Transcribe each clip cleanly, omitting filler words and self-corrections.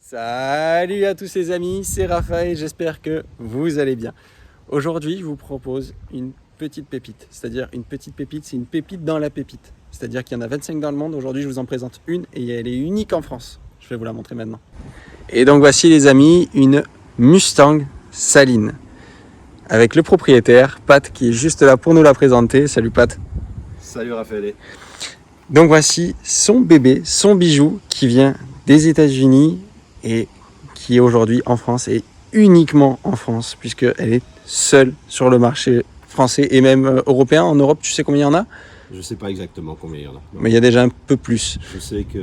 Salut à tous les amis, c'est Raphaël, j'espère que vous allez bien. Aujourd'hui, je vous propose une petite pépite, c'est-à-dire une petite pépite, c'est une pépite dans la pépite. C'est-à-dire qu'il y en a 25 dans le monde, aujourd'hui je vous en présente une et elle est unique en France. Je vais vous la montrer maintenant. Et donc voici les amis, une Mustang Saline. Avec le propriétaire, Pat, qui est juste là pour nous la présenter. Salut Pat. Salut Raphaël. Donc voici son bébé, son bijou qui vient des États-Unis et qui est aujourd'hui en France et uniquement en France puisqu'elle est seule sur le marché français et même européen. En Europe, tu sais combien il y en a? Je ne sais pas exactement combien il y en a. Mais il y a déjà un peu plus. Je sais que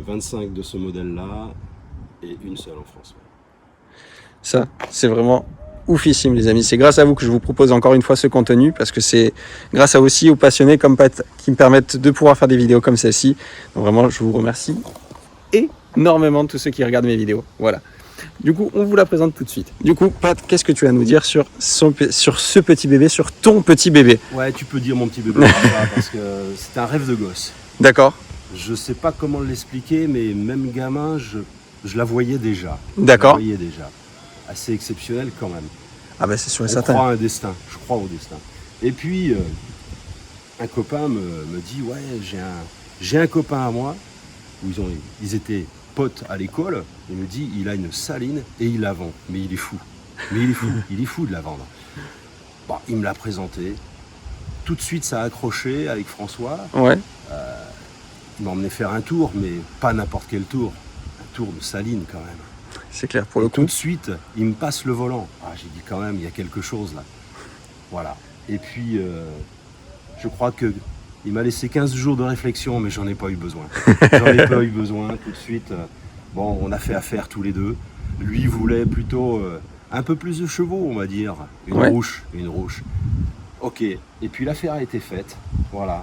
25 de ce modèle-là et une seule en France. Ça, c'est vraiment oufissime les amis. C'est grâce à vous que je vous propose encore une fois ce contenu parce que c'est grâce aussi aux passionnés comme Pat qui me permettent de pouvoir faire des vidéos comme celle-ci. Donc vraiment, je vous remercie énormément de tous ceux qui regardent mes vidéos. Voilà. Du coup, on vous la présente tout de suite. Du coup, Pat, qu'est-ce que tu vas nous dire sur ce petit bébé, sur ton petit bébé? Ouais, tu peux dire mon petit bébé parce que c'est un rêve de gosse. D'accord. Je sais pas comment l'expliquer, mais même gamin, je la voyais déjà. D'accord. Je la voyais déjà. Assez exceptionnel quand même. Ah ben c'est sûr et On certain. croit à un destin, je crois au destin. Et puis, un copain me dit, ouais, j'ai un copain à moi, où ils étaient potes à l'école, il me dit, il a une Saline et il la vend. Mais il est fou. Il est fou de la vendre. Bon, il me l'a présenté. Tout de suite, ça a accroché avec François. Ouais. Il m'a emmené faire un tour, mais pas n'importe quel tour. Un tour de Saline quand même. C'est clair pour le coup. Tout de suite, il me passe le volant. Ah, j'ai dit quand même, il y a quelque chose là. Voilà. Et puis, je crois que il m'a laissé 15 jours de réflexion, mais j'en ai pas eu besoin. J'en ai pas eu besoin tout de suite. Bon, on a fait affaire tous les deux. Lui voulait plutôt un peu plus de chevaux, on va dire. Une rouge. Ok. Et puis l'affaire a été faite. Voilà.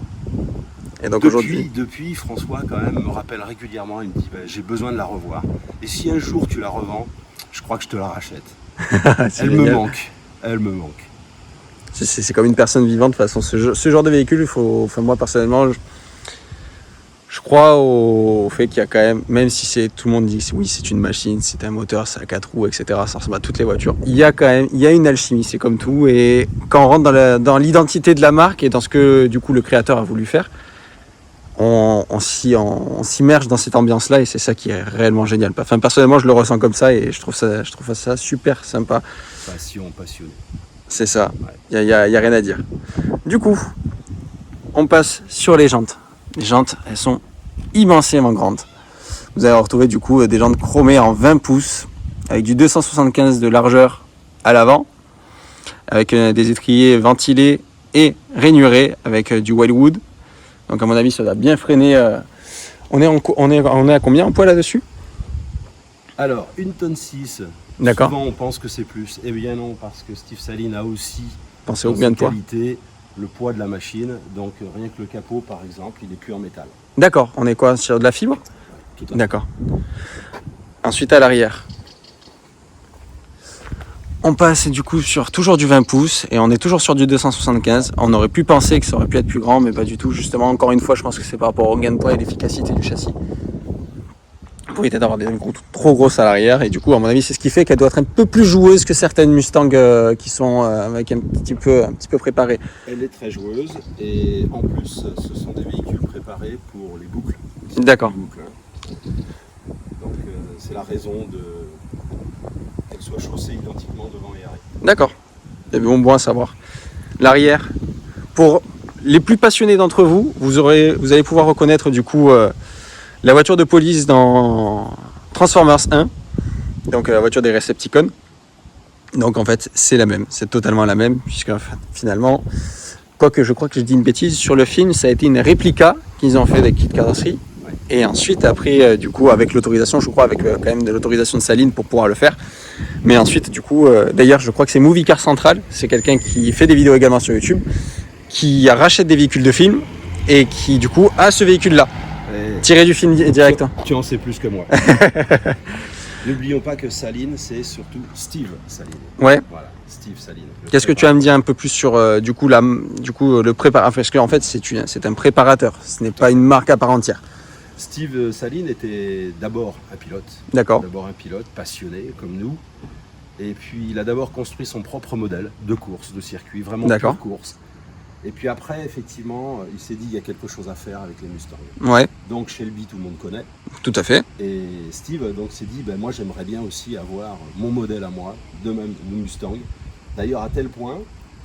Et donc aujourd'hui, depuis, François quand même me rappelle régulièrement. Il me dit, j'ai besoin de la revoir. Et si un jour tu la revends, je crois que je te la rachète. Elle me manque. C'est comme une personne vivante. De toute façon, ce genre de véhicule, moi personnellement, je crois au fait qu'il y a quand même, même si tout le monde dit que oui, c'est une machine, c'est un moteur, c'est à 4 roues, etc. Ça ressemble à toutes les voitures. Il y a une alchimie, c'est comme tout. Et quand on rentre dans l'identité de la marque et dans ce que du coup le créateur a voulu faire, on s'immerge dans cette ambiance-là et c'est ça qui est réellement génial. Enfin, personnellement, je le ressens comme ça et je trouve ça super sympa. Passionné. C'est ça, il y a rien à dire. Du coup, on passe sur les jantes. Les jantes, elles sont immensément grandes. Vous allez retrouver du coup des jantes chromées en 20 pouces avec du 275 de largeur à l'avant, avec des étriers ventilés et rainurés avec du Wildwood. Donc à mon avis, ça va bien freiner. On est à combien en poids là-dessus? Alors, 1,6 tonne. D'accord. Souvent, on pense que c'est plus. Eh bien non, parce que Steve Saline a aussi Pensez au bien de poids. qualité le poids de la machine. Donc, rien que le capot, par exemple, il est plus en métal. D'accord. On est quoi? Sur de la fibre? Tout à fait. D'accord. Ensuite, à l'arrière. On passe du coup sur toujours du 20 pouces et on est toujours sur du 275. On aurait pu penser que ça aurait pu être plus grand, mais pas du tout. Justement, encore une fois, je pense que c'est par rapport au gain de poids et l'efficacité du châssis. Pour éviter d'avoir des roues trop grosses à l'arrière. Et du coup, à mon avis, c'est ce qui fait qu'elle doit être un peu plus joueuse que certaines Mustang qui sont avec un petit peu préparées. Elle est très joueuse et en plus, ce sont des véhicules préparés pour les boucles. D'accord. Donc, c'est la raison qu'elle soit chaussée identiquement devant et arrière. D'accord. C'est bon à savoir. L'arrière, pour les plus passionnés d'entre vous, vous allez pouvoir reconnaître du coup la voiture de police dans Transformers 1, donc la voiture des Decepticons. Donc en fait, c'est la même, c'est totalement la même, puisque finalement, quoique je crois que je dis une bêtise, sur le film, ça a été une réplica qu'ils ont fait des kits carrosserie. Et ensuite, après, du coup, avec l'autorisation, je crois, avec quand même de l'autorisation de Saline pour pouvoir le faire. Mais ensuite, du coup, d'ailleurs, je crois que c'est Movie Car Central, c'est quelqu'un qui fait des vidéos également sur YouTube, qui rachète des véhicules de film et qui, du coup, a ce véhicule-là. Tiré du film direct. Tu en sais plus que moi. N'oublions pas que Saline, c'est surtout Steve Saline. Ouais. Voilà, Steve Saline. Qu'est-ce que tu vas me dire un peu plus sur le préparateur? Parce qu'en fait, c'est un préparateur, ce n'est pas une marque à part entière. Steve Saline était d'abord un pilote. D'accord. D'abord un pilote passionné comme nous. Et puis il a d'abord construit son propre modèle de course, de circuit, vraiment D'accord. pure course. Et puis après, effectivement, il s'est dit il y a quelque chose à faire avec les Mustangs. Ouais, Donc Shelby, tout le monde connaît. tout à fait. Et Steve donc s'est dit moi j'aimerais bien aussi avoir mon modèle à moi, de même le Mustang. D'ailleurs à tel point,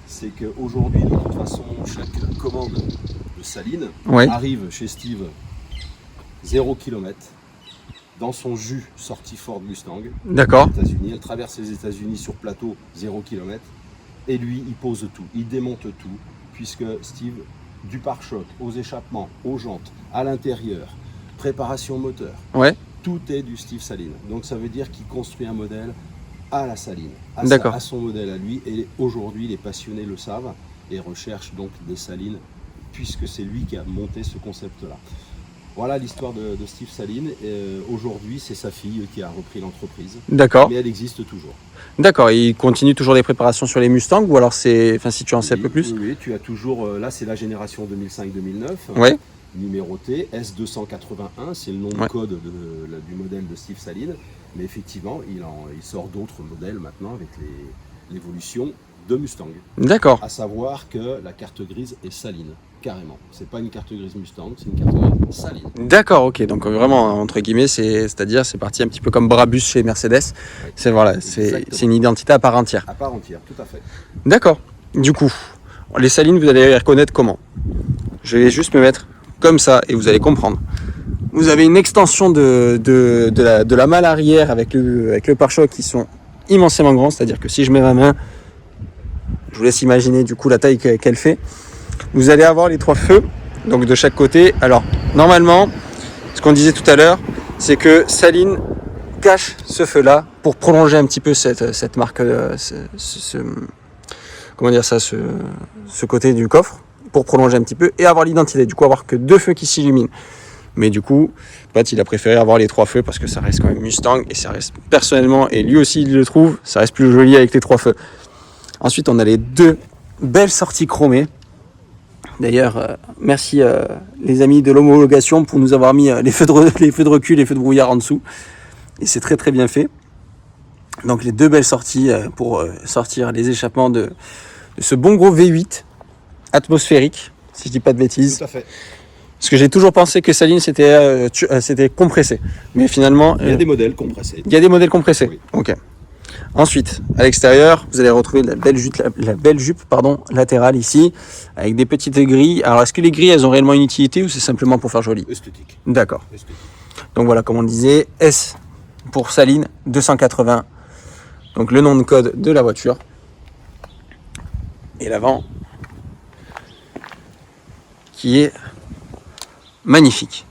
c'est qu'aujourd'hui de toute façon chaque commande de Saline Ouais. arrive chez Steve 0 km dans son jus sorti Ford Mustang D'accord. aux États-Unis. Elle traverse les États-Unis sur plateau 0 km et lui il pose tout, il démonte tout puisque Steve du pare-choc aux échappements, aux jantes, à l'intérieur, préparation moteur, Ouais. tout est du Steve Saline. Donc ça veut dire qu'il construit un modèle à la Saline, D'accord. à son modèle à lui. Et aujourd'hui, les passionnés le savent et recherchent donc des Salines, puisque c'est lui qui a monté ce concept-là. Voilà l'histoire de Steve Saline. Aujourd'hui, c'est sa fille qui a repris l'entreprise, D'accord. mais elle existe toujours. D'accord. Et il continue toujours les préparations sur les Mustangs ou alors c'est. Enfin, si tu en sais un peu plus. Oui, tu as toujours. Là, c'est la génération 2005-2009. Ouais. Numéroté S281, c'est le nom de Ouais. code du modèle de Steve Saline. Mais effectivement, il sort d'autres modèles maintenant avec l'évolution de Mustang. D'accord. À savoir que la carte grise est Saline, carrément. C'est pas une carte grise Mustang, c'est une carte grise Saline. D'accord, ok. Donc vraiment, entre guillemets, c'est-à-dire c'est parti un petit peu comme Brabus chez Mercedes. C'est voilà, c'est une identité à part entière. À part entière, tout à fait. D'accord. Du coup, les salines, vous allez les reconnaître comment? Je vais juste me mettre comme ça et vous allez comprendre. Vous avez une extension de la malle arrière avec le pare-choc qui sont immensément grands. C'est-à-dire que si je mets ma main, je vous laisse imaginer du coup la taille qu'elle fait. Vous allez avoir les trois feux, donc de chaque côté. Alors, normalement, ce qu'on disait tout à l'heure, c'est que Saline cache ce feu-là pour prolonger un petit peu cette marque, comment dire ça, ce côté du coffre, pour prolonger un petit peu et avoir l'identité. Du coup, avoir que deux feux qui s'illuminent. Mais du coup, Pat, il a préféré avoir les trois feux parce que ça reste quand même Mustang et ça reste personnellement, et lui aussi il le trouve, ça reste plus joli avec les trois feux. Ensuite, on a les deux belles sorties chromées. D'ailleurs, merci les amis de l'homologation pour nous avoir mis les feux de recul, les feux de brouillard en dessous. Et c'est très très bien fait. Donc les deux belles sorties pour sortir les échappements de ce bon gros V8 atmosphérique, si je dis pas de bêtises. Tout à fait. Parce que j'ai toujours pensé que Saline c'était compressé. Mais finalement... Il y a des modèles compressés. Il y a des modèles compressés. Oui. Ok. Ensuite, à l'extérieur, vous allez retrouver la belle jupe latérale ici, avec des petites grilles. Alors, est-ce que les grilles, elles ont réellement une utilité ou c'est simplement pour faire joli? Esthétique. D'accord. Esthétique. Donc voilà, comme on disait, S pour Saline 280. Donc le nom de code de la voiture. Et l'avant, qui est magnifique.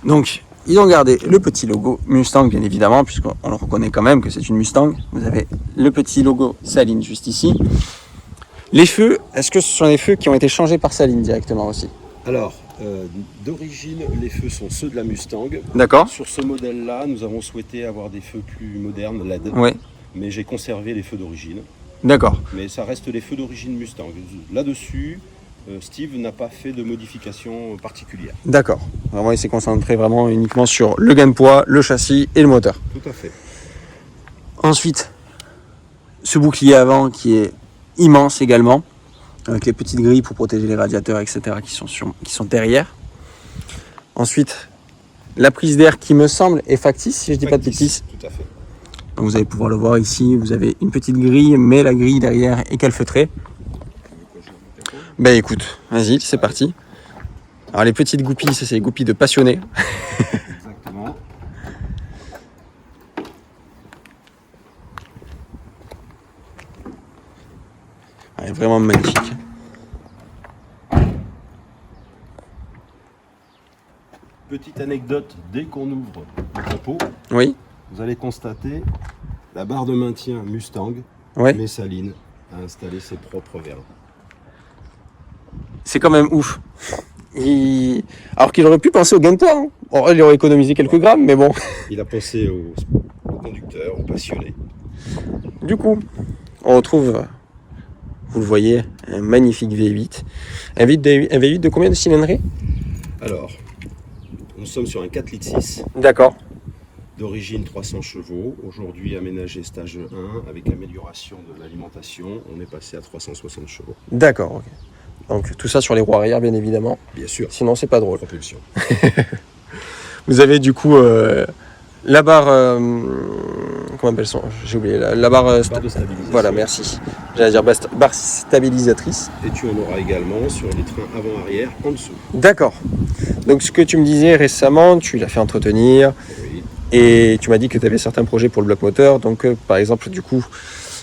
Donc, ils ont gardé le petit logo Mustang, bien évidemment, puisqu'on le reconnaît quand même que c'est une Mustang. Vous avez le petit logo Saline juste ici. Les feux, est-ce que ce sont les feux qui ont été changés par Saline directement aussi? Alors, d'origine, les feux sont ceux de la Mustang. D'accord. Sur ce modèle-là, nous avons souhaité avoir des feux plus modernes, LED. Oui. Mais j'ai conservé les feux d'origine. D'accord. Mais ça reste les feux d'origine Mustang. Là-dessus, Steve n'a pas fait de modification particulière. D'accord. Vraiment, il s'est concentré vraiment uniquement sur le gain de poids, le châssis et le moteur. Tout à fait. Ensuite, ce bouclier avant qui est immense également, avec les petites grilles pour protéger les radiateurs, etc. qui sont derrière. Ensuite, la prise d'air qui me semble est factice, si je ne dis pas de bêtises. Tout à fait. Donc vous allez pouvoir le voir ici, vous avez une petite grille, mais la grille derrière est calfeutrée. Ben écoute, vas-y, c'est parti. Alors les petites goupilles, ça c'est les goupilles de passionnés. Exactement. Elle est vraiment magnifique. Petite anecdote, dès qu'on ouvre le capot, Oui, vous allez constater la barre de maintien Mustang, ouais. mais Saline a installé ses propres verres. C'est quand même ouf. Alors qu'il aurait pu penser au gain de poids. Hein. Bon, il aurait économisé quelques grammes, mais bon. Il a pensé aux conducteurs, aux passionnés. Du coup, on retrouve, vous le voyez, un magnifique V8. Un V8 de combien de cylindrées? Alors, nous sommes sur un 4 litres 6 D'accord. d'origine 300 chevaux. Aujourd'hui aménagé stage 1 avec amélioration de l'alimentation. On est passé à 360 chevaux. D'accord, ok. Donc tout ça sur les roues arrière, bien évidemment. Bien sûr. Sinon, c'est pas drôle. Propulsion. Vous avez du coup la barre... comment appelle ça? J'ai oublié. La barre... Barre de stabilisation. Voilà, merci. J'allais dire barre stabilisatrice. Et tu en auras également sur les trains avant-arrière en dessous. D'accord. Donc ce que tu me disais récemment, tu l'as fait entretenir. Oui. Et tu m'as dit que tu avais certains projets pour le bloc moteur. Donc, par exemple, du coup,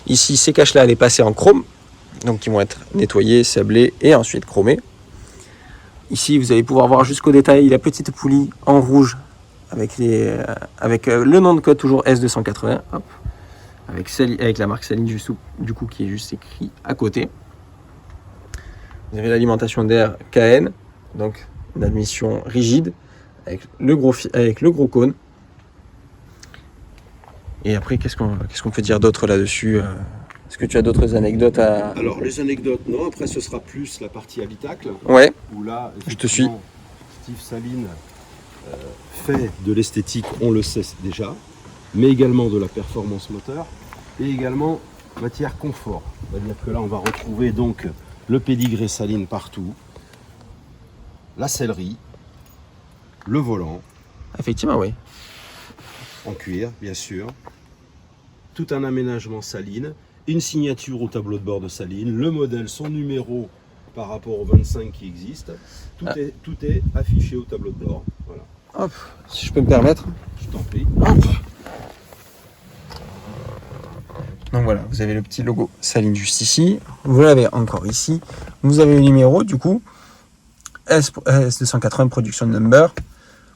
ici, ces caches-là, allaient passer en chrome. Donc, qui vont être nettoyés, sablés et ensuite chromés. Ici, vous allez pouvoir voir jusqu'au détail la petite poulie en rouge avec, le nom de code toujours S280. Hop. Avec la marque Saline, du coup, qui est juste écrit à côté. Vous avez l'alimentation d'air KN. Donc, une admission rigide avec le gros cône. Et après, qu'est-ce qu'on peut dire d'autre là-dessus? Est-ce que tu as d'autres anecdotes à... Alors, les anecdotes, non. Après, ce sera plus la partie habitacle. Ouais, Où là, je te suis. Steve Saline fait de l'esthétique, on le sait déjà, mais également de la performance moteur et également matière confort. C'est-à-dire que là, on va retrouver donc le pédigré Saline partout, la sellerie, le volant, Effectivement, oui. en cuir, bien sûr, tout un aménagement Saline, une signature au tableau de bord de Saline, le modèle, son numéro par rapport au 25 qui existe. Tout est affiché au tableau de bord. Voilà. Hop, si je peux me permettre. Je t'en prie. Hop. Donc voilà, vous avez le petit logo Saline juste ici. Vous l'avez encore ici. Vous avez le numéro, du coup, S280 Production Number.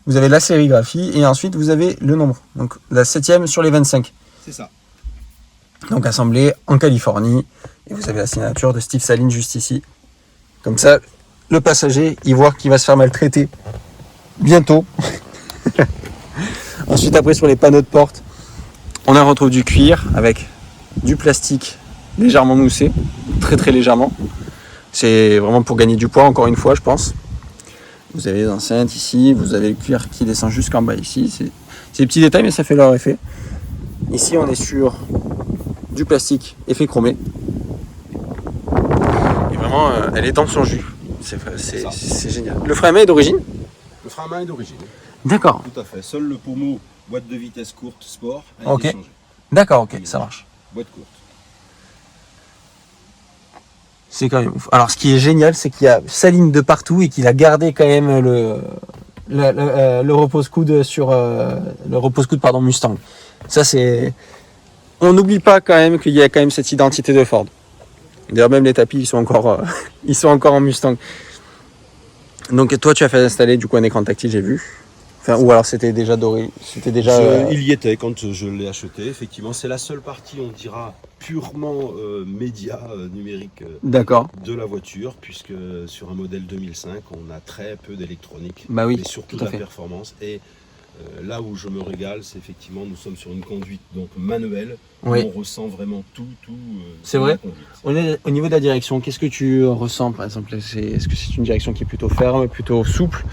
Vous avez la sérigraphie et ensuite vous avez le nombre. Donc la 7e sur les 25. C'est ça. Donc assemblé en Californie. Et vous avez la signature de Steve Saline juste ici. Comme ça, le passager, il voit qu'il va se faire maltraiter bientôt. Ensuite, après, sur les panneaux de porte, on retrouve du cuir avec du plastique légèrement moussé, très très légèrement. C'est vraiment pour gagner du poids, encore une fois, je pense. Vous avez les enceintes ici, vous avez le cuir qui descend jusqu'en bas ici. C'est des petits détails, mais ça fait leur effet. Ici, on est sur du plastique effet chromé. Et vraiment, elle est dans son jus. C'est génial. Le frein à main est d'origine? Le frein à main est d'origine. D'accord. Tout à fait. Seul le pommeau, boîte de vitesse courte, sport, a Ok. été changé. D'accord, ok, ça marche. Boîte courte. C'est quand même ouf. Alors, ce qui est génial, c'est qu'il y a Saline de partout et qu'il a gardé quand même le repose-coude sur le repose-coude Mustang. Ça, c'est. On n'oublie pas quand même qu'il y a quand même cette identité de Ford. D'ailleurs, même les tapis, ils sont encore en Mustang. Donc, toi, tu as fait installer du coup un écran tactile, j'ai vu. Enfin, ou alors c'était déjà doré. C'était déjà. Il y était quand je l'ai acheté. Effectivement, c'est la seule partie, on dira, purement média numérique D'accord. de la voiture, puisque sur un modèle 2005, on a très peu d'électronique, Bah oui, mais surtout tout à la fait. performance. Et là où je me régale, c'est effectivement, nous sommes sur une conduite donc manuelle. Oui. On ressent vraiment tout. C'est dans vrai. la conduite. Au niveau de la direction, qu'est-ce que tu ressens par exemple? Est-ce que c'est une direction qui est plutôt ferme, plutôt souple,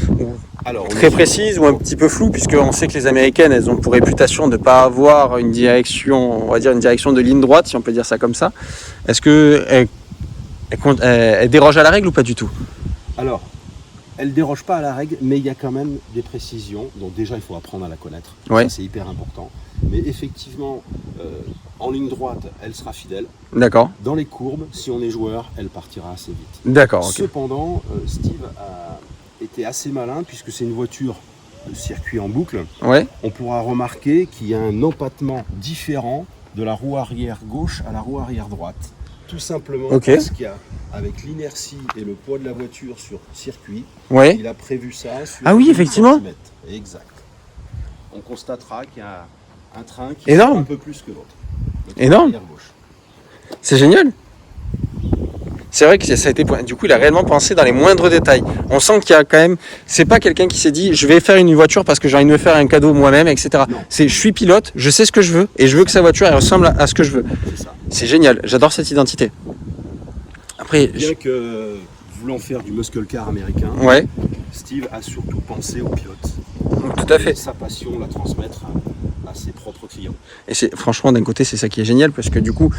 ou Alors, très précise, ou un petit peu floue, puisqu'on sait que les Américaines, elles ont pour réputation de ne pas avoir une direction, on va dire une direction de ligne droite, si on peut dire ça comme ça. Est-ce que elle déroge à la règle ou pas du tout? Alors, elle ne déroge pas à la règle, mais il y a quand même des précisions. Donc déjà, il faut apprendre à la connaître. Ouais. Ça, c'est hyper important. Mais effectivement, en ligne droite, elle sera fidèle. D'accord, Dans les courbes, si on est joueur, elle partira assez vite. d'accord, ok. Cependant, Steve a été assez malin, puisque c'est une voiture de circuit en boucle. Ouais, On pourra remarquer qu'il y a un empattement différent de la roue arrière gauche à la roue arrière droite. Tout simplement Ok. parce qu'il y a, avec l'inertie et le poids de la voiture sur circuit, ouais. il a prévu ça sur Ah oui, 10 effectivement. centimètres. Exact. On constatera qu'il y a un train qui Énorme. sort un peu plus que l'autre. Le train Énorme. arrière gauche. C'est génial. C'est vrai que ça a été. Du coup, il a réellement pensé dans les moindres détails. On sent qu'il y a quand même. C'est pas quelqu'un qui s'est dit je vais faire une voiture parce que j'ai envie de me faire un cadeau moi-même, etc. Non. C'est je suis pilote, je sais ce que je veux et je veux que sa voiture elle ressemble à ce que je veux. C'est ça. C'est génial. J'adore cette identité. Après, Bien que voulant faire du muscle car américain, Ouais, Steve a surtout pensé aux pilotes. tout à fait. Et sa passion, la transmettre à ses propres clients. Et franchement, d'un côté, c'est ça qui est génial parce que du coup,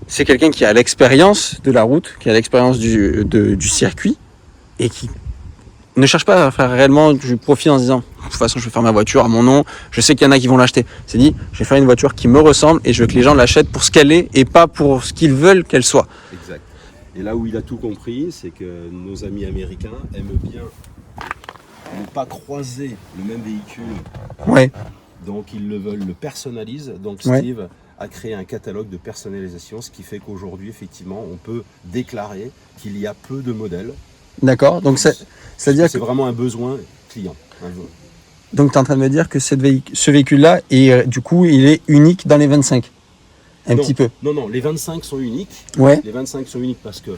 c'est quelqu'un qui a l'expérience de la route, qui a l'expérience du circuit et qui ne cherche pas à faire réellement du profit en se disant de toute façon je vais faire ma voiture à mon nom, je sais qu'il y en a qui vont l'acheter. C'est dit, je vais faire une voiture qui me ressemble et je veux que les gens l'achètent pour ce qu'elle est et pas pour ce qu'ils veulent qu'elle soit. Exact. Et là où il a tout compris, c'est que nos amis américains aiment bien ne pas croiser le même véhicule. Ouais, Donc ils le veulent, le personnalisent. Donc Ouais. Steve a créé un catalogue de personnalisation, ce qui fait qu'aujourd'hui, effectivement, on peut déclarer qu'il y a peu de modèles. d'accord. Donc c'est-à-dire C'est que vraiment un besoin client. donc tu es en train de me dire que ce véhicule-là est du coup, il est unique dans les 25. Un Non. petit peu. Non, les 25 sont uniques. Ouais, Les 25 sont uniques parce que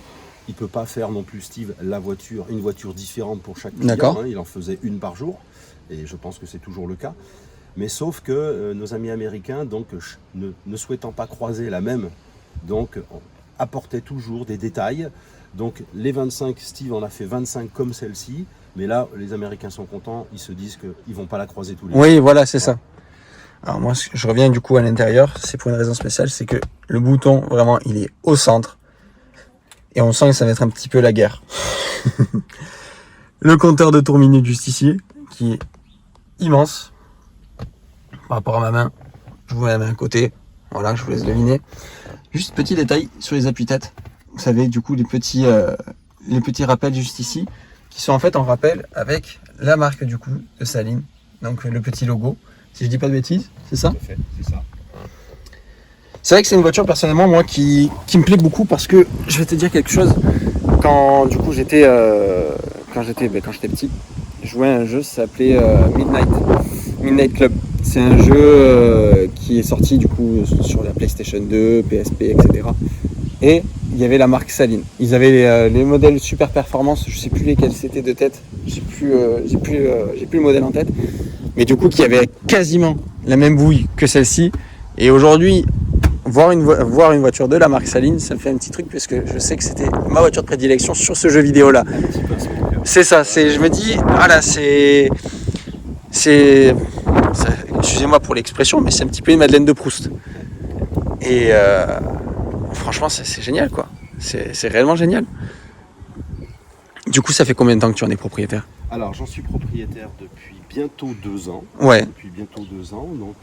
il peut pas faire non plus, Steve, une voiture différente pour chaque client. D'accord. Il en faisait une par jour. Et je pense que c'est toujours le cas. Mais sauf que nos amis américains, donc, ne souhaitant pas croiser la même, donc, apportaient toujours des détails. Donc les 25, Steve en a fait 25 comme celle-ci. Mais là, les Américains sont contents. Ils se disent qu'ils ne vont pas la croiser tous les jours. oui, voilà, c'est ça. Alors moi, je reviens du coup à l'intérieur, c'est pour une raison spéciale, c'est que le bouton, vraiment, il est au centre. Et on sent que ça va être un petit peu la guerre. Le compteur de tours minutes juste ici, qui est immense. Par rapport à ma main, je vous la mets à côté. Voilà, je vous laisse deviner. Juste petit détail sur les appuis-têtes. Vous savez, du coup, les petits rappels juste ici, qui sont en fait en rappel avec la marque du coup de Saline. Donc le petit logo. Si je dis pas de bêtises, c'est ça ? Tout à fait, c'est ça. C'est vrai que c'est une voiture personnellement moi qui me plaît beaucoup parce que je vais te dire quelque chose. Quand du coup j'étais petit, je jouais à un jeu, ça s'appelait Midnight Club. C'est un jeu qui est sorti du coup sur la PlayStation 2, PSP, etc. Et il y avait la marque Saline. Ils avaient les modèles super performance, je sais plus lesquels c'était de tête, j'ai plus le modèle en tête. Mais du coup qui avait quasiment la même bouille que celle-ci. Et aujourd'hui, voir une voiture de la marque Saline, ça me fait un petit truc parce que je sais que c'était ma voiture de prédilection sur ce jeu vidéo là. Un petit pincement au cœur. C'est ça, je me dis, voilà, excusez-moi pour l'expression, mais c'est un petit peu une Madeleine de Proust. Et franchement, c'est génial quoi. C'est réellement génial. Du coup, ça fait combien de temps que tu en es propriétaire ? Alors, j'en suis propriétaire depuis bientôt 2 ans. Ouais. Depuis bientôt 2 ans, donc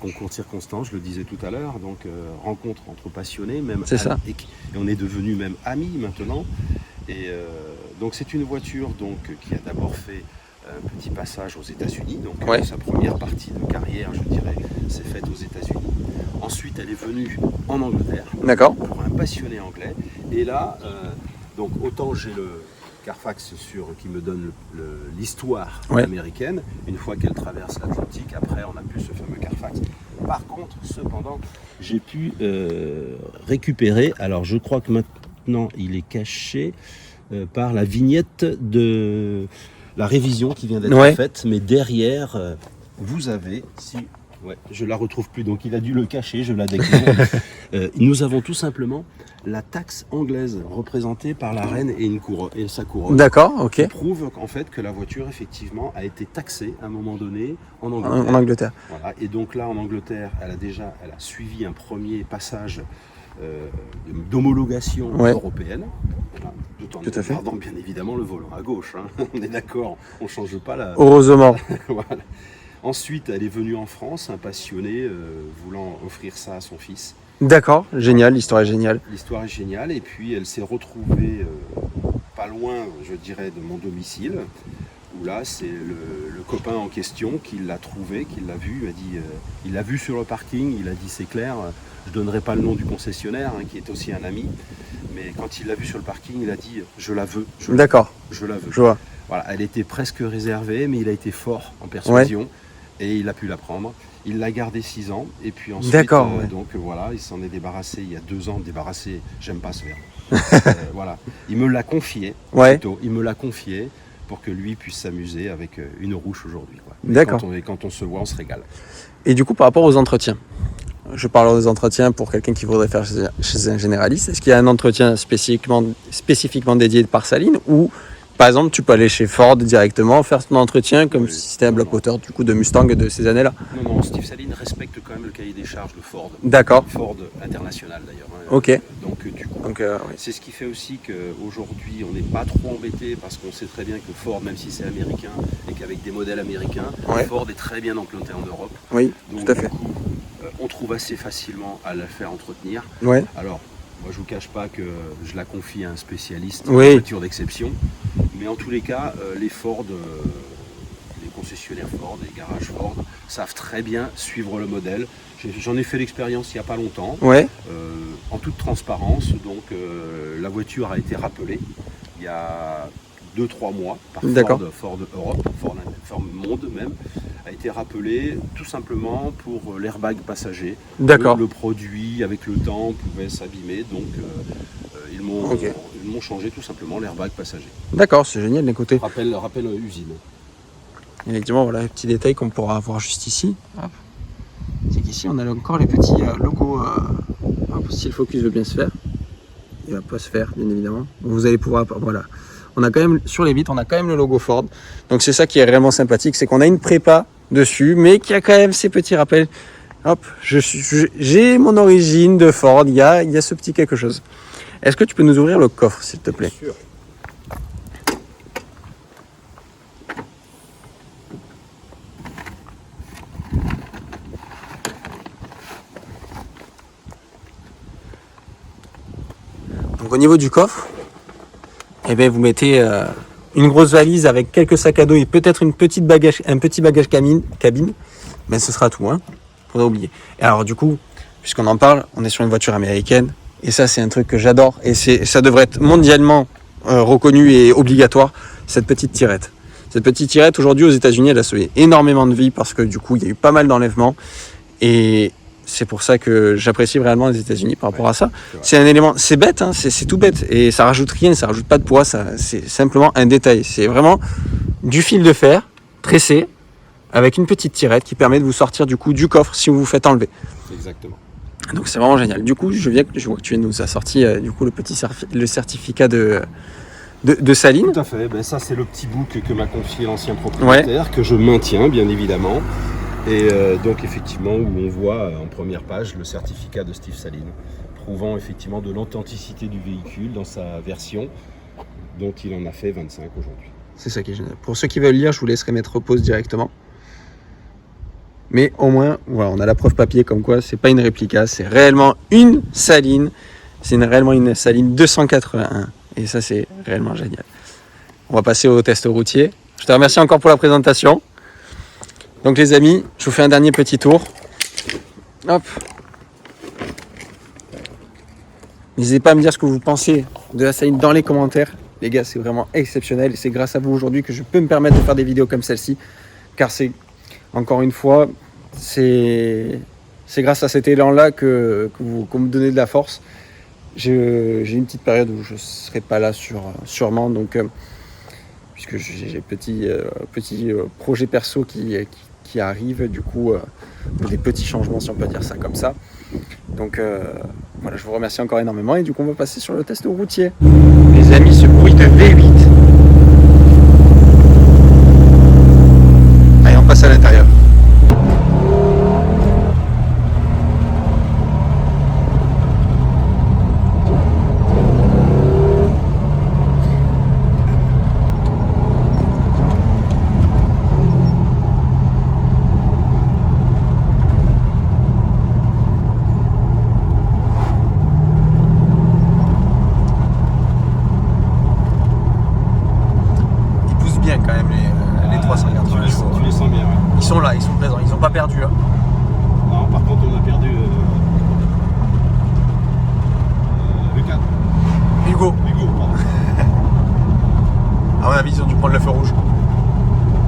concours de circonstances, je le disais tout à l'heure, donc rencontre entre passionnés, même C'est ça. Et on est devenus même amis maintenant. Et donc c'est une voiture donc qui a d'abord fait un petit passage aux États-Unis, donc Ouais. sa première partie de carrière, je dirais, s'est faite aux États-Unis. Ensuite, elle est venue en Angleterre D'accord. pour un passionné anglais. Et là, donc autant j'ai le Carfax qui me donne l'histoire Ouais. américaine. Une fois qu'elle traverse l'Atlantique, après on a plus ce fameux Carfax. Par contre, cependant, j'ai pu récupérer, alors je crois que maintenant il est caché par la vignette de la révision qui vient d'être Ouais. faite, mais derrière, vous avez, je la retrouve plus, donc il a dû le cacher, je la découvre. Nous avons tout simplement la taxe anglaise représentée par la reine et sa couronne. D'accord, ok. Qui prouve en fait que la voiture effectivement a été taxée à un moment donné en Angleterre. En Angleterre. Voilà. Et donc là en Angleterre, elle a suivi un premier passage d'homologation Ouais. européenne. Voilà. Tout en à fait. gardant bien évidemment le volant à gauche. Hein. On est d'accord, on ne change pas la. Heureusement. Voilà. Ensuite, elle est venue en France, un passionné voulant offrir ça à son fils. D'accord, génial, l'histoire est géniale. L'histoire est géniale et puis elle s'est retrouvée pas loin, je dirais, de mon domicile, où là c'est le copain en question qui l'a trouvé, qui l'a vu, il l'a vu sur le parking, il a dit c'est clair, je donnerai pas le nom du concessionnaire, hein, qui est aussi un ami, mais quand il l'a vu sur le parking, il a dit je la veux, D'accord, je la veux. je vois. Voilà, elle était presque réservée, mais il a été fort en persuasion et il a pu la prendre. Il l'a gardée 6 ans et puis ensuite, D'accord, ouais. donc voilà, il s'en est débarrassé il y a 2 ans. Débarrassé, j'aime pas ce verbe. Voilà, il me l'a confié. Ouais. Plutôt, il me l'a confié pour que lui puisse s'amuser avec une rouche aujourd'hui. Quoi. Mais D'accord. Quand on se voit, on se régale. Et du coup, par rapport aux entretiens, je parle des entretiens pour quelqu'un qui voudrait faire chez un généraliste. Est-ce qu'il y a un entretien spécifiquement dédié par Saline ou par exemple tu peux aller chez Ford directement faire ton entretien comme si c'était un bloc auteur du coup de Mustang de ces années-là? Non, Steve Saline respecte quand même le cahier des charges de Ford. D'accord. Ford international d'ailleurs. Ok. Donc du coup, oui. c'est ce qui fait aussi qu'aujourd'hui on n'est pas trop embêté parce qu'on sait très bien que Ford, même si c'est américain et qu'avec des modèles américains, Ford est très bien implanté en Europe. Oui, donc, tout à fait. Du coup, on trouve assez facilement à la faire entretenir. Ouais. Alors, moi je vous cache pas que je la confie à un spécialiste de voiture d'exception, mais en tous les cas, les Ford, les concessionnaires Ford, les garages Ford savent très bien suivre le modèle. J'en ai fait l'expérience il n'y a pas longtemps, en toute transparence. Donc la voiture a été rappelée il y a 2-3 mois par Ford Europe, Ford Monde même, a été rappelée tout simplement pour l'airbag passager. Le produit avec le temps pouvait s'abîmer, donc ils m'ont changé tout simplement l'airbag passager. D'accord, c'est génial d'écouter. Rappel usine. Effectivement, voilà les petits détails qu'on pourra avoir juste ici. Hop. C'est qu'ici on a encore les petits logos. Si le focus veut bien se faire, il va pas se faire bien évidemment. Vous allez pouvoir, voilà. On a quand même sur les vitres, on a quand même le logo Ford. Donc c'est ça qui est vraiment sympathique, c'est qu'on a une prépa dessus, mais qui a quand même ces petits rappels. Hop, j'ai mon origine de Ford. Il y a ce petit quelque chose. Est-ce que tu peux nous ouvrir le coffre, s'il te plaît? Bien sûr. Donc au niveau du coffre, eh bien, vous mettez une grosse valise avec quelques sacs à dos et peut-être un petit bagage cabine. Mais ce sera tout, hein. Faudra oublier. Et alors du coup, puisqu'on en parle, on est sur une voiture américaine. Et ça, c'est un truc que j'adore. Et ça devrait être mondialement reconnu et obligatoire, cette petite tirette. Cette petite tirette, aujourd'hui, aux États-Unis, elle a sauvé énormément de vies parce que du coup, il y a eu pas mal d'enlèvements. Et c'est pour ça que j'apprécie vraiment les États-Unis par rapport à ça. C'est un élément, c'est bête, hein, c'est tout bête. Et ça rajoute rien, ça rajoute pas de poids, c'est simplement un détail. C'est vraiment du fil de fer tressé avec une petite tirette qui permet de vous sortir du coup du coffre si vous vous faites enlever. Exactement. Donc c'est vraiment génial. Du coup, je vois que tu nous as sorti du coup le certificat de Saline. Tout à fait. Ben, ça, c'est le petit book que m'a confié l'ancien propriétaire, que je maintiens bien évidemment. Et donc effectivement, où on voit en première page le certificat de Steve Saline, prouvant effectivement de l'authenticité du véhicule dans sa version, dont il en a fait 25 aujourd'hui. C'est ça qui est génial. Pour ceux qui veulent lire, je vous laisserai mettre pause directement. Mais au moins, voilà, on a la preuve papier comme quoi c'est pas une réplica, c'est réellement une Saline. C'est réellement une Saline 281. Et ça, c'est réellement génial. On va passer au test routier. Je te remercie encore pour la présentation. Donc les amis, je vous fais un dernier petit tour. Hop. N'hésitez pas à me dire ce que vous pensez de la Saline dans les commentaires. Les gars, c'est vraiment exceptionnel. Et c'est grâce à vous aujourd'hui que je peux me permettre de faire des vidéos comme celle-ci. Car c'est, encore une fois, c'est grâce à cet élan-là que vous me donnez de la force. J'ai une petite période où je ne serai pas là sûrement. Donc, puisque j'ai petit projet perso qui arrive, du coup, des petits changements, si on peut dire ça comme ça. Donc, voilà, je vous remercie encore énormément. Et du coup, on va passer sur le test routier. Les amis, ce bruit de V8. Allez, on passe à l'intérieur. Quand même les 380 chevaux. Tu les sens bien, ouais. Ils sont là, ils sont présents, ils n'ont pas perdu là. Non, par contre on a perdu le 4. Hugo, pardon. à mon avis ils ont dû prendre le feu rouge.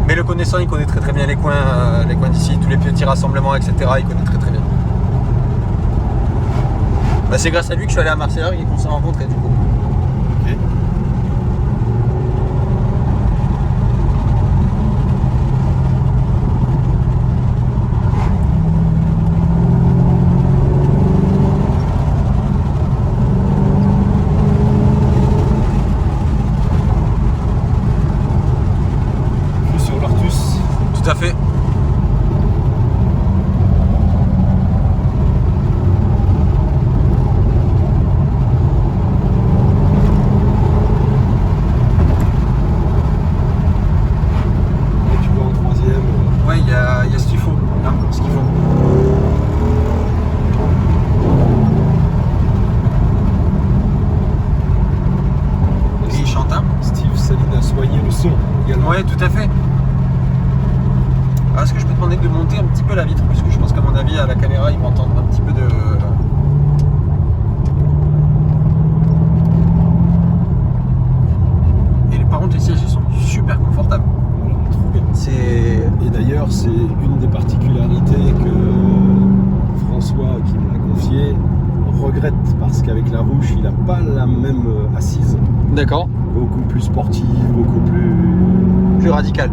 Mais le connaissant, il connaît très très bien les coins d'ici, tous les petits rassemblements, etc. Il connaît très très bien. Bah, c'est grâce à lui que je suis allé à Marseille et qu'on s'est rencontrés du coup. Ok. Tout à fait. Et tu vois en troisième. Ouais, il y a ce qu'il faut. Là, ce qu'il faut. Et il chante, hein. Steve Saline a soigné le son également. Ouais, tout à fait. Est-ce que je peux te demander de monter un petit peu la vitre, puisque je pense qu'à mon avis à la caméra ils vont entendre un petit peu de... Et par contre les sièges ils sont super confortables. Voilà, trop bien. C'est... Et d'ailleurs, c'est une des particularités que François, qui me l'a confié, regrette parce qu'avec la Rouge, il n'a pas la même assise. D'accord. Beaucoup plus sportive, beaucoup plus Plus radical.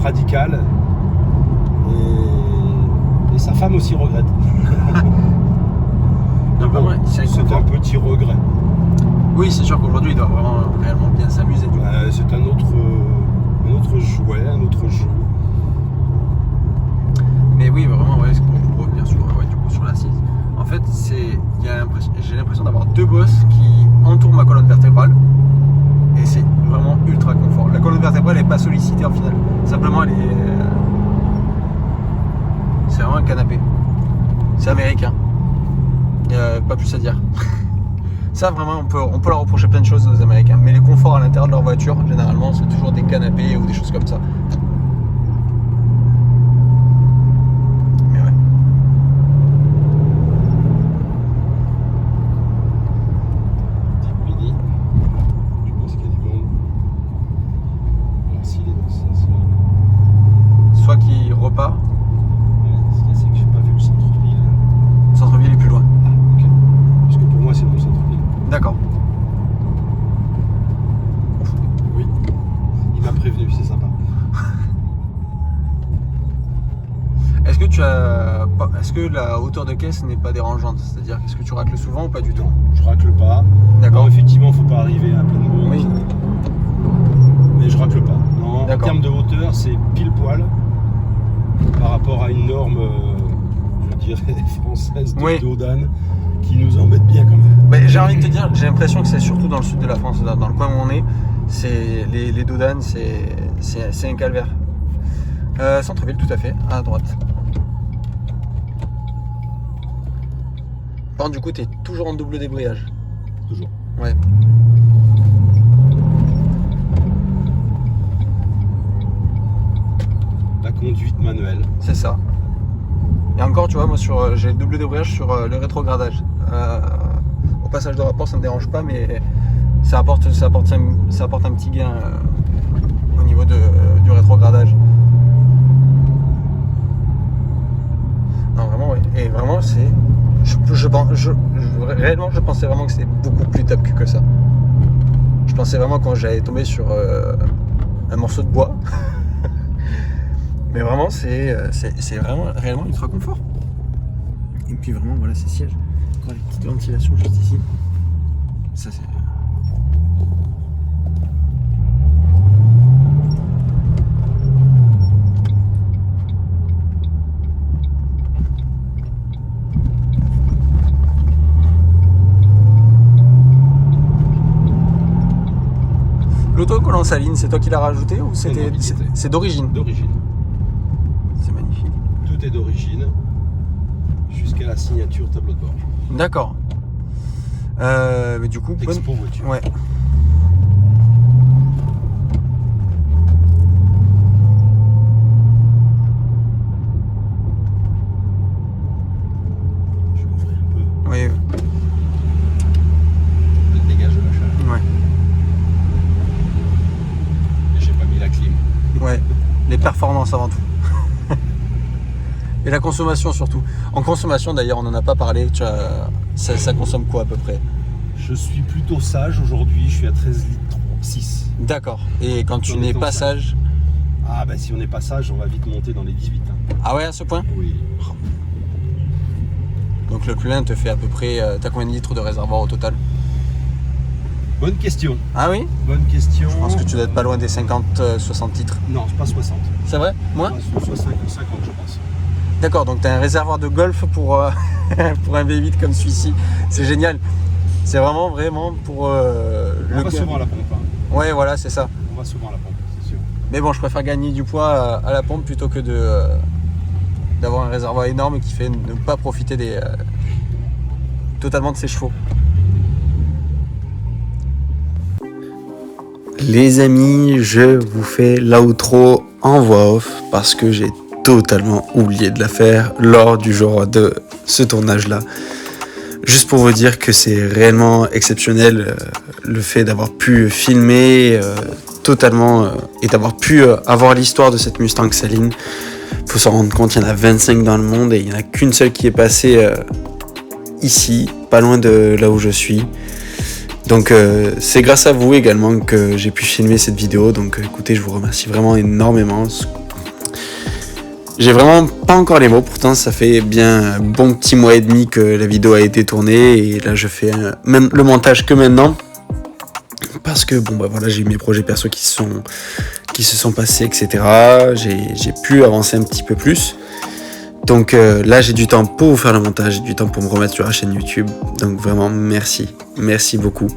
radicale. Et sa femme aussi regrette. Mais bon, c'est un petit regret. Oui, c'est sûr qu'aujourd'hui il doit vraiment réellement bien s'amuser. Du coup. C'est un autre jouet, un autre jeu. Mais oui, vraiment, ouais, pour revenir sur, ouais, du coup, sur l'assise. En fait, j'ai l'impression d'avoir deux bosses qui entourent ma colonne vertébrale. Et c'est vraiment ultra confort. La colonne vertébrale n'est pas sollicitée en final. Simplement, elle est. C'est vraiment un canapé. C'est américain. Il n'y a pas plus à dire. Ça, vraiment, on peut leur reprocher plein de choses aux Américains. Mais les conforts à l'intérieur de leur voiture, généralement, c'est toujours des canapés ou des choses comme ça. Mais ouais. Petite mini. Je pense qu'il y a du monde. Alors s'il est dans ce sens-là. Soit qui repart, Ouais, ce qu'il y a, c'est que j'ai pas vu le centre-ville. le centre-ville est plus loin. Ah, ok. Parce que pour moi, c'est dans le centre-ville. D'accord. Oui. Il m'a prévenu, c'est sympa. Est-ce que la hauteur de caisse n'est pas dérangeante? C'est-à-dire, est-ce que tu racles souvent ou pas du tout? Non, je racle pas. D'accord. Non, effectivement, faut pas arriver à pleine bourre. Oui. Mais je racle pas. Non, en D'accord. termes de hauteur, c'est pile poil par rapport à une norme, je dirais, française de Oui. Dodane qui nous embête bien quand même. Ben, j'ai envie de te dire, j'ai l'impression que c'est surtout dans le sud de la France, dans le coin où on est, c'est les dodanes, c'est un calvaire. Centre-ville, tout à fait, à droite. Par contre, du coup, tu es toujours en double débrayage. Toujours. Ouais. La conduite manuelle. C'est ça. Et encore, tu vois, moi, j'ai le double débrayage sur le rétrogradage. Au passage de rapport, ça me dérange pas, mais ça apporte un petit gain au niveau du rétrogradage. Non, vraiment, oui. Et vraiment, c'est... réellement, je pensais vraiment que c'était beaucoup plus top que ça. Je pensais vraiment quand j'allais tomber sur un morceau de bois. Mais vraiment, c'est vraiment réellement ultra confort. Et puis vraiment, voilà, ces sièges. Encore les petites ventilations juste ici. Ça, c'est... L'autocollant Saline, c'est toi qui l'as rajouté ou c'est d'origine? D'origine. C'est magnifique. Tout est d'origine jusqu'à la signature tableau de bord. D'accord. Mais du coup, Expo voiture. Ouais. Je vais ouvrir un peu. Oui. Elle dégage de la chaleur. Ouais. Et j'ai pas mis la clim. Ouais. Les performances avant tout. Et la consommation surtout. En consommation d'ailleurs, on n'en a pas parlé. Ça consomme quoi à peu près? Je suis plutôt sage aujourd'hui, je suis à 13 litres 6. D'accord. Et quand tu En n'es étant pas sage? Ah bah si on n'est pas sage, on va vite monter dans les 18. Hein. Ah ouais, à ce point? Oui. Donc le plein te fait à peu près... t'as combien de litres de réservoir au total? Bonne question. Ah oui? Bonne question. Je pense que tu dois être pas loin des 50-60 titres. Non, c'est pas 60. C'est vrai? Moins? Soit 50, je pense. D'accord, donc tu as un réservoir de golf pour, pour un V8 comme celui-ci. C'est génial. C'est vraiment pour On va souvent à la pompe. Hein. Ouais, voilà, c'est ça. On va souvent à la pompe, c'est sûr. Mais bon, je préfère gagner du poids à la pompe plutôt que d'avoir un réservoir énorme qui fait ne pas profiter totalement de ses chevaux. Les amis, je vous fais l'outro en voix off parce que j'ai totalement oublié de la faire lors du jour de ce tournage-là. Juste pour vous dire que c'est réellement exceptionnel le fait d'avoir pu filmer totalement et d'avoir pu avoir l'histoire de cette Mustang Saline. Faut s'en rendre compte, il y en a 25 dans le monde et il n'y en a qu'une seule qui est passée ici, pas loin de là où je suis. Donc c'est grâce à vous également que j'ai pu filmer cette vidéo. Donc écoutez, je vous remercie vraiment énormément. J'ai vraiment pas encore les mots, pourtant ça fait bien un bon petit mois et demi que la vidéo a été tournée et là je fais même le montage que maintenant parce que bon bah voilà, j'ai eu mes projets perso qui se sont passés, etc. J'ai pu avancer un petit peu plus. Donc là j'ai du temps pour vous faire le montage, j'ai du temps pour me remettre sur la chaîne YouTube. Donc vraiment merci beaucoup.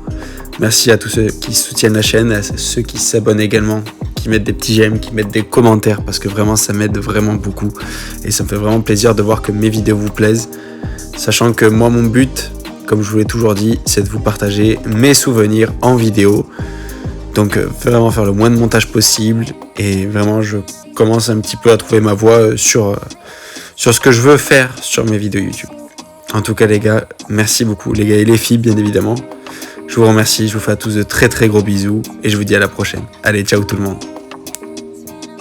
Merci à tous ceux qui soutiennent la chaîne, à ceux qui s'abonnent également, qui mettent des petits j'aime, qui mettent des commentaires parce que vraiment ça m'aide vraiment beaucoup et ça me fait vraiment plaisir de voir que mes vidéos vous plaisent, sachant que moi mon but, comme je vous l'ai toujours dit, c'est de vous partager mes souvenirs en vidéo. Donc vraiment faire le moins de montage possible et vraiment je commence un petit peu à trouver ma voie sur ce que je veux faire sur mes vidéos YouTube. En tout cas les gars, merci beaucoup, les gars et les filles bien évidemment. Je vous remercie, je vous fais à tous de très très gros bisous et je vous dis à la prochaine. Allez, ciao tout le monde.